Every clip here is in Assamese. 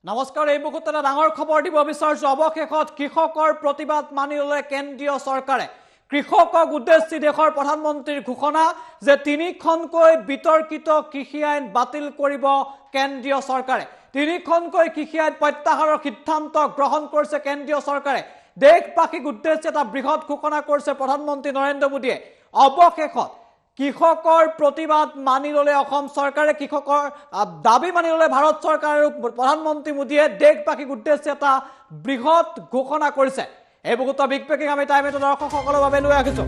নমস্কাৰ এই মুহূৰ্তত ডাঙৰ খবৰ দিব বিচাৰিছো অৱশেষত কৃষকৰ প্ৰতিবাদ মানি ললে কেন্দ্ৰীয় চৰকাৰে কৃষকক উদ্দেশ্যি দেশৰ প্ৰধানমন্ত্ৰীৰ ঘোষণা যে তিনিখনকৈ বিতৰ্কিত কৃষি আইন বাতিল কৰিব কেন্দ্ৰীয় চৰকাৰে তিনিখনকৈ কৃষি আইন প্ৰত্যাহাৰৰ সিদ্ধান্ত গ্ৰহণ কৰিছে কেন্দ্ৰীয় চৰকাৰে দেশবাসীক উদ্দেশ্যি এটা বৃহৎ ঘোষণা কৰিছে প্ৰধানমন্ত্ৰী নৰেন্দ্ৰ মোদীয়ে অৱশেষত কৃষকৰ প্ৰতিবাদ মানি ললে অসম চৰকাৰে কৃষকৰ দাবী মানি ললে ভাৰত চৰকাৰ আৰু প্ৰধানমন্ত্ৰী মোদীয়ে দেশবাসীক উদ্দেশ্যি এটা বৃহৎ ঘোষণা কৰিছে এই বহুত বিগ ব্ৰেকিং আমি টাইমটো দৰ্শকসকলৰ বাবে লৈ আহিছো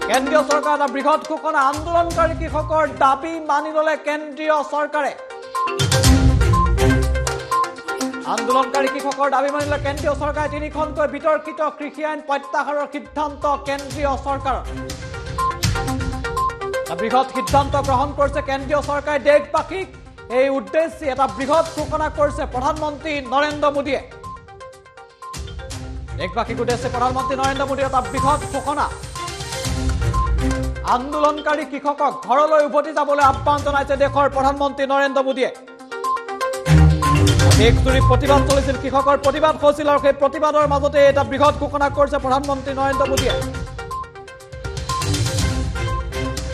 কেন্দ্ৰীয় চৰকাৰৰ এটা বৃহৎ ঘোষণা আন্দোলনকাৰী কৃষকৰ দাবী মানি ললে কেন্দ্ৰীয় চৰকাৰে আন্দোলনকাৰী কৃষকৰ দাবী মানি ললে কেন্দ্ৰীয় চৰকাৰে তিনিখনকৈ বিতৰ্কিত কৃষি আইন প্ৰত্যাহাৰৰ সিদ্ধান্ত কেন্দ্ৰীয় চৰকাৰৰ বৃহৎ সিদ্ধান্ত গ্ৰহণ কৰিছে কেন্দ্ৰীয় চৰকাৰে দেশবাসীক এই উদ্দেশ্যে এটা বৃহৎ ঘোষণা কৰিছে প্ৰধানমন্ত্ৰী নৰেন্দ্ৰ মোদীয়ে দেশবাসীক উদ্দেশ্যে প্ৰধানমন্ত্ৰী নৰেন্দ্ৰ মোদীৰ এটা বৃহৎ ঘোষণা আন্দোলনকাৰী কৃষকক ঘৰলৈ উভতি যাবলৈ আহ্বান জনাইছে দেশৰ প্ৰধানমন্ত্ৰী নৰেন্দ্ৰ মোদীয়ে দেশজুৰি প্ৰতিবাদ চলিছিল কৃষকৰ প্ৰতিবাদ হৈছিল আৰু সেই প্ৰতিবাদৰ মাজতে এটা বৃহৎ ঘোষণা কৰিছে প্ৰধানমন্ত্ৰী নৰেন্দ্ৰ মোদীয়ে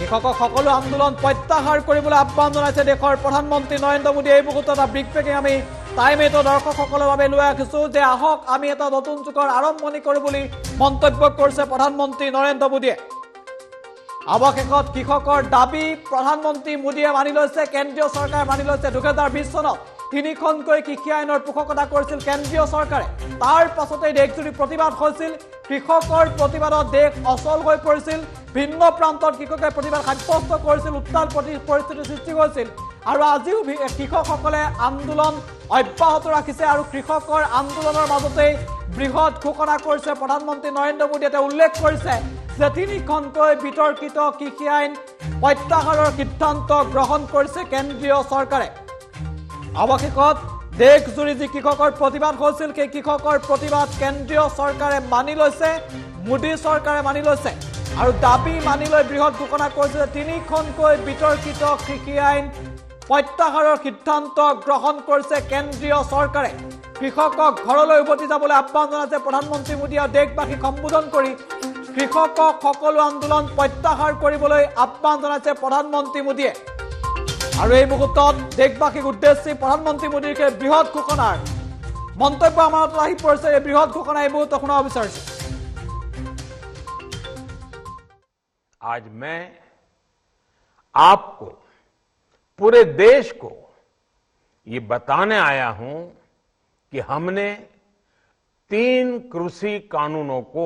কৃষকক সকলো আন্দোলন প্ৰত্যাহাৰ কৰিবলৈ আহ্বান জনাইছে দেশৰ প্ৰধানমন্ত্ৰী নৰেন্দ্ৰ মোদীয়ে এই মুহূৰ্তত এটা বিগ ব্ৰেকিং আমি টাইম এইটো দৰ্শকসকলৰ বাবে লৈ আহিছো যে আহক আমি এটা নতুন যুগৰ আৰম্ভণি কৰো বুলি মন্তব্য কৰিছে প্ৰধানমন্ত্ৰী নৰেন্দ্ৰ মোদীয়ে অৱশেষত কৃষকৰ দাবী প্ৰধানমন্ত্ৰী মোদীয়ে মানি লৈছে কেন্দ্ৰীয় চৰকাৰে মানি লৈছে 2020 চনত তিনিখনকৈ কৃষি আইনৰ পোষকতা কৰিছিল কেন্দ্ৰীয় চৰকাৰে তাৰ পাছতে দেশজুৰি প্ৰতিবাদ হৈছিল কৃষকৰ প্ৰতিবাদত দেশ অচল হৈ পৰিছিল ভিন্ন প্ৰান্তত কৃষকে প্ৰতিবাদ সাব্যস্ত কৰিছিল উত্তাল পৰিস্থিতিৰ সৃষ্টি হৈছিল আৰু আজিও কৃষকসকলে আন্দোলন অব্যাহত ৰাখিছে আৰু কৃষকৰ আন্দোলনৰ মাজতে বৃহৎ ঘোষণা কৰিছে প্ৰধানমন্ত্ৰী নৰেন্দ্ৰ মোদীয়ে উল্লেখ কৰিছে যে তিনিখনকৈ বিতৰ্কিত কৃষি আইন প্ৰত্যাহাৰৰ সিদ্ধান্ত গ্ৰহণ কৰিছে কেন্দ্ৰীয় চৰকাৰে অৱশেষত দেশজুৰি যি কৃষকৰ প্ৰতিবাদ হৈছিল সেই কৃষকৰ প্ৰতিবাদ কেন্দ্ৰীয় চৰকাৰে মানি লৈছে মোদী চৰকাৰে মানি লৈছে আৰু দাবী মানি লৈ বৃহৎ ঘোষণা কৰিছে তিনিখনকৈ বিতৰ্কিত কৃষি আইন প্ৰত্যাহাৰৰ সিদ্ধান্ত গ্ৰহণ কৰিছে কেন্দ্ৰীয় চৰকাৰে কৃষকক ঘৰলৈ উভতি যাবলৈ আহ্বান জনাইছে প্ৰধানমন্ত্ৰী মোদীয়ে দেশবাসীক সম্বোধন কৰি কৃষকক সকলো আন্দোলন প্ৰত্যাহাৰ কৰিবলৈ আহ্বান জনাইছে প্ৰধানমন্ত্ৰী মোদীয়ে আৰু এই মুহূৰ্তত দেশবাসীক উদ্দেশ্যি প্ৰধানমন্ত্ৰী মোদীৰ বৃহৎ ঘোষণাৰ মন্তব্য আমাৰ আহি পৰিছে এই বৃহৎ ঘোষণা এই মুহূৰ্তত শুনাব বিচাৰিছে आज मैं आपको पूरे देश को ये बताने आया हूं कि हमने 3 कृषि कानूनों को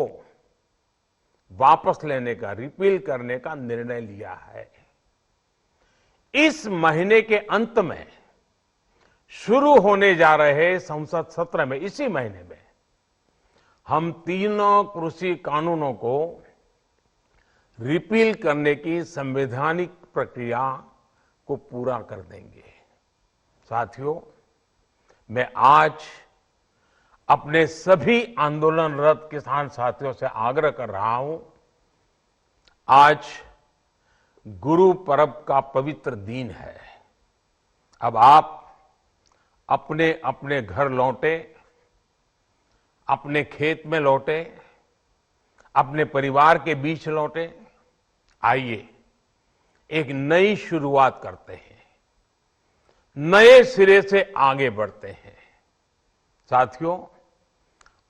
वापस लेने का रिपील करने का निर्णय लिया है इस महीने के अंत में शुरू होने जा रहे संसद सत्र में इसी महीने में हम तीनों कृषि कानूनों को रिपील करने की संवैधानिक प्रक्रिया को पूरा कर देंगे साथियों मैं आज अपने सभी आंदोलनरत किसान साथियों से आग्रह कर रहा हूं आज गुरु पर्व का पवित्र दिन है अब आप अपने अपने घर लौटे अपने खेत में लौटे अपने परिवार के बीच लौटे आइए एक नई शुरुआत करते हैं नए सिरे से आगे बढ़ते हैं साथियों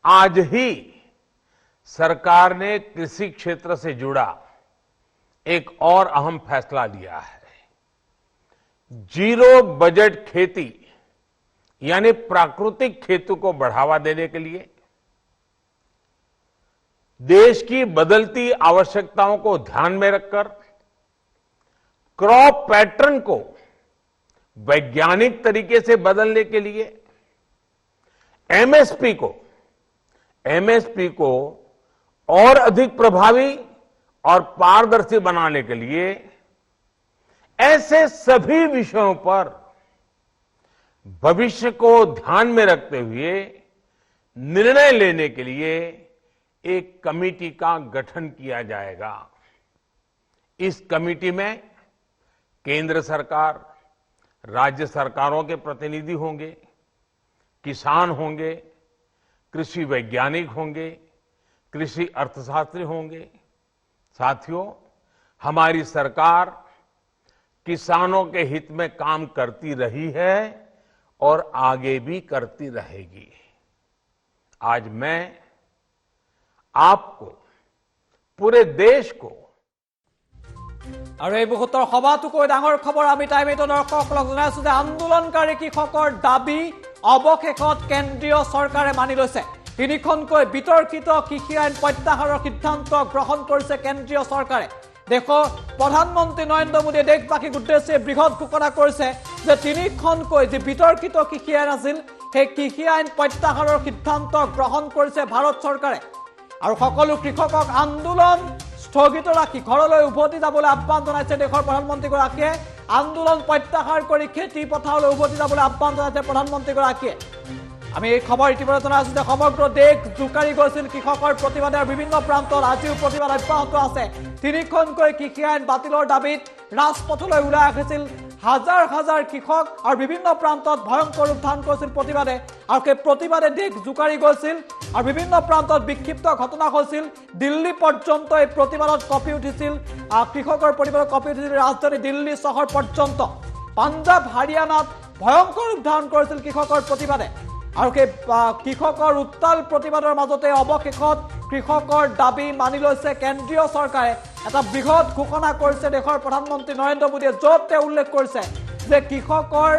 आज ही सरकार ने कृषि क्षेत्र से जुड़ा एक और अहम फैसला लिया है जीरो बजट खेती यानी प्राकृतिक खेती को बढ़ावा देने के लिए देश की बदलती आवश्यकताओं को ध्यान में रखकर क्रॉप पैटर्न को वैज्ञानिक तरीके से बदलने के लिए एमएसपी को और अधिक प्रभावी और पारदर्शी बनाने के लिए ऐसे सभी विषयों पर भविष्य को ध्यान में रखते हुए निर्णय लेने के लिए एक कमेटी का गठन किया जाएगा इस कमेटी में केंद्र सरकार राज्य सरकारों के प्रतिनिधि होंगे किसान होंगे, कृषि वैज्ञानिक होंगे, कृषि अर्थशास्त्री होंगे। साथियों, हमारी सरकार किसानों के हित में काम करती रही है और आगे भी करती रहेगी। आज मैं आपको, पूरे देश को আৰু এই মুহূৰ্তৰ সভাটোকৈ ডাঙৰ খবৰ আমি টাইম 8 দৰ্শকসকলক জনাইছো যে আন্দোলনকাৰী কৃষকৰ দাবী অৱশেষত কেন্দ্ৰীয় চৰকাৰে মানি লৈছে। তিনিখনকৈ বিতৰ্কিত কৃষি আইন প্ৰত্যাহাৰৰ সিদ্ধান্ত গ্ৰহণ কৰিছে কেন্দ্ৰীয় চৰকাৰে। দেশৰ প্ৰধানমন্ত্ৰী নৰেন্দ্ৰ মোদীয়ে দেশবাসীক উদ্দেশ্যে বৃহৎ ঘোষণা কৰিছে যে তিনিখনকৈ যি বিতৰ্কিত কৃষি আইন আছিল সেই কৃষি আইন প্ৰত্যাহাৰৰ সিদ্ধান্ত গ্ৰহণ কৰিছে ভাৰত চৰকাৰে। আৰু সকলো কৃষকক আন্দোলন স্থগিত ৰাখি ঘৰলৈ উভতি যাবলৈ আহ্বান জনাইছে দেশৰ প্ৰধানমন্ত্ৰীগৰাকীয়ে। আন্দোলন প্ৰত্যাহাৰ কৰি খেতি পথাৰলৈ উভতি যাবলৈ আহ্বান জনাইছে প্ৰধানমন্ত্ৰীগৰাকীয়ে। আমি এই খবৰ ইতিমধ্যে জনাইছো যে সমগ্ৰ দেশ জোকাৰি গৈছিল কৃষকৰ প্ৰতিবাদে। বিভিন্ন প্ৰান্তত আজিও প্ৰতিবাদ অব্যাহত আছে। তিনিখনকৈ কৃষি আইন বাতিলৰ দাবীত ৰাজপথলৈ ওলাই আহিছিল হাজাৰ হাজাৰ কৃষক আৰু বিভিন্ন প্ৰান্তত ভয়ংকৰ ৰূপ ধাৰণ কৰিছিল প্ৰতিবাদে। আৰু সেই প্ৰতিবাদে দেশ জোকাৰি গৈছিল আৰু বিভিন্ন প্ৰান্তত বিক্ষিপ্ত ঘটনা হৈছিল। দিল্লী পৰ্যন্ত এই প্ৰতিবাদত কঁপি উঠিছিল, কৃষকৰ প্ৰতিবাদত কঁপি উঠিছিল ৰাজধানী দিল্লী চহৰ পৰ্যন্ত। পাঞ্জাৱ হাৰিয়ানাত ভয়ংকৰ ৰূপ ধাৰণ কৰিছিল কৃষকৰ প্ৰতিবাদে। আৰু সেই কৃষকৰ উত্তাল প্ৰতিবাদৰ মাজতে অৱশেষত কৃষকৰ দাবী মানি লৈছে কেন্দ্ৰীয় চৰকাৰে। এটা বৃহৎ ঘোষণা কৰিছে দেশৰ প্ৰধানমন্ত্ৰী নৰেন্দ্ৰ মোদীয়ে, য'ত তেওঁ উল্লেখ কৰিছে যে কৃষকৰ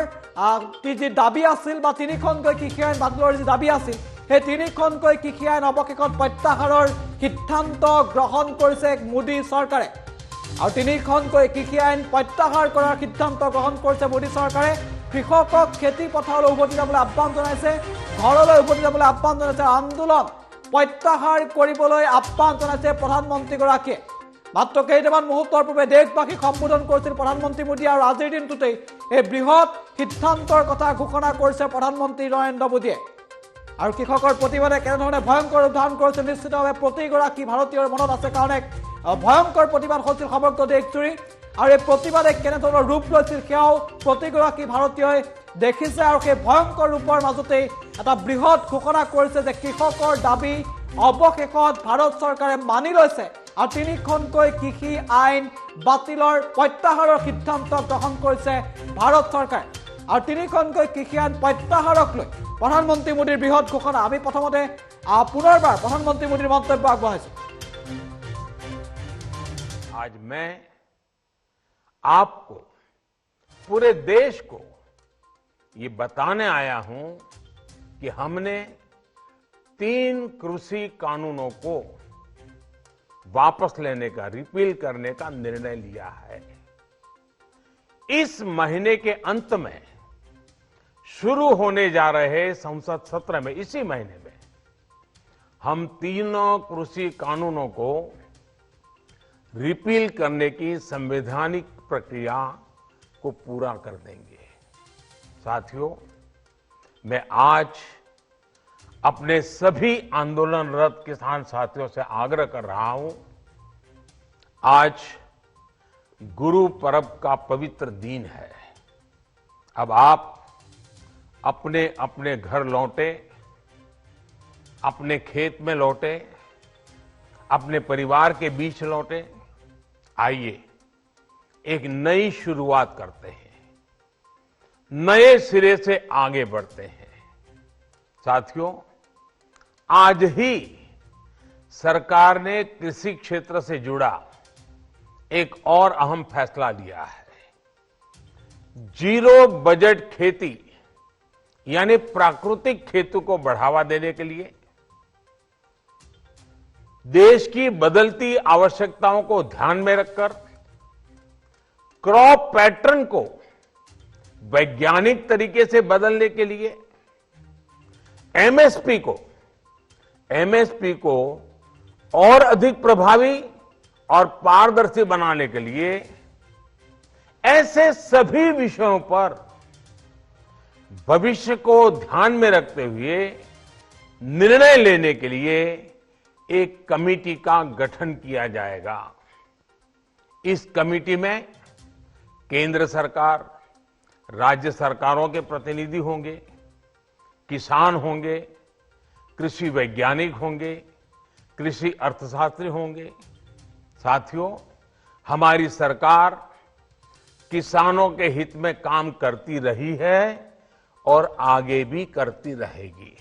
যি দাবী আছিল বা তিনিখনকৈ কৃষি আইন বাতিলৰ যি দাবী আছিল সেই তিনিখনকৈ কৃষি আইন অৱশেষত প্ৰত্যাহাৰৰ সিদ্ধান্ত গ্ৰহণ কৰিছে মোদী চৰকাৰে। আৰু তিনিখনকৈ কৃষি আইন প্ৰত্যাহাৰ কৰাৰ সিদ্ধান্ত গ্ৰহণ কৰিছে মোদী চৰকাৰে। কৃষকক খেতি পথাৰলৈ উভতি যাবলৈ আহ্বান জনাইছে, ঘৰলৈ উভতি যাবলৈ আহ্বান জনাইছে, আন্দোলন প্ৰত্যাহাৰ কৰিবলৈ আহ্বান জনাইছে প্ৰধানমন্ত্ৰীগৰাকীয়ে। মাত্ৰ কেইটামান মুহূৰ্তৰ পূৰ্বে দেশবাসীক সম্বোধন কৰিছিল প্ৰধানমন্ত্ৰী মোদীয়ে আৰু আজিৰ দিনটোতেই এই বৃহৎ সিদ্ধান্তৰ কথা ঘোষণা কৰিছে প্ৰধানমন্ত্ৰী নৰেন্দ্ৰ মোদীয়ে। আৰু কৃষকৰ প্ৰতিবাদে কেনেধৰণে ভয়ংকৰ ৰূপ ধাৰণ কৰিছে নিশ্চিতভাৱে প্ৰতিগৰাকী ভাৰতীয়ৰ মনত আছে, কাৰণ এক ভয়ংকৰ প্ৰতিবাদ হৈছিল সমগ্ৰ দেশজুৰি। আৰু এই প্ৰতিবাদে কেনেধৰণৰ ৰূপ লৈছিল সেয়াও প্ৰতিগৰাকী ভাৰতীয়ই দেখিছে। আৰু সেই ভয়ংকৰ ৰূপৰ মাজতেই এটা বৃহৎ ঘোষণা কৰিছে যে কৃষকৰ দাবী অৱশেষত ভাৰত চৰকাৰে মানি লৈছে আৰু তিনিখনকৈ কৃষি আইন বাতিলৰ প্ৰত্যাহাৰৰ সিদ্ধান্ত গ্ৰহণ কৰিছে ভাৰত চৰকাৰে। আৰু তিনিখনকৈ কৃষি আইন প্ৰত্যাহাৰক লৈ প্ৰধানমন্ত্ৰী মোদীৰ বৃহৎ ঘোষণা। আমি প্ৰথমতে পুনৰবাৰ প্ৰধানমন্ত্ৰী মোদীৰ মন্তব্য আগবঢ়াইছো। आज मैं आपको, पूरे देश को ये बताने आया हूं कि हमने 3 कृषि कानूनों को वापस लेने का, रिपील करने का निर्णय लिया है। इस महीने के अंत में शुरू होने जा रहे संसद सत्र में, इसी महीने में हम तीनों कृषि कानूनों को रिपील करने की संवैधानिक प्रक्रिया को पूरा कर देंगे। साथियों, मैं आज अपने सभी आंदोलनरत किसान साथियों से आग्रह कर रहा हूं, आज गुरु पर्व का पवित्र दिन है। अब आप अपने अपने घर लौटे, अपने खेत में लौटे, अपने परिवार के बीच लौटे। आइए एक नई शुरुआत करते हैं, नए सिरे से आगे बढ़ते हैं। साथियों, आज ही सरकार ने कृषि क्षेत्र से जुड़ा एक और अहम फैसला लिया है। जीरो बजट खेती यानी प्राकृतिक खेती को बढ़ावा देने के लिए देश की बदलती आवश्यकताओं को ध्यान में रखकर क्रॉप पैटर्न को वैज्ञानिक तरीके से बदलने के लिए एमएसपी को और अधिक प्रभावी और पारदर्शी बनाने के लिए ऐसे सभी विषयों पर भविष्य को ध्यान में रखते हुए निर्णय लेने के लिए एक कमेटी का गठन किया जाएगा। इस कमेटी में केंद्र सरकार, राज्य सरकारों के प्रतिनिधि होंगे, किसान होंगे, कृषि वैज्ञानिक होंगे, कृषि अर्थशास्त्री होंगे। साथियों, हमारी सरकार किसानों के हित में काम करती रही है और आगे भी करती रहेगी।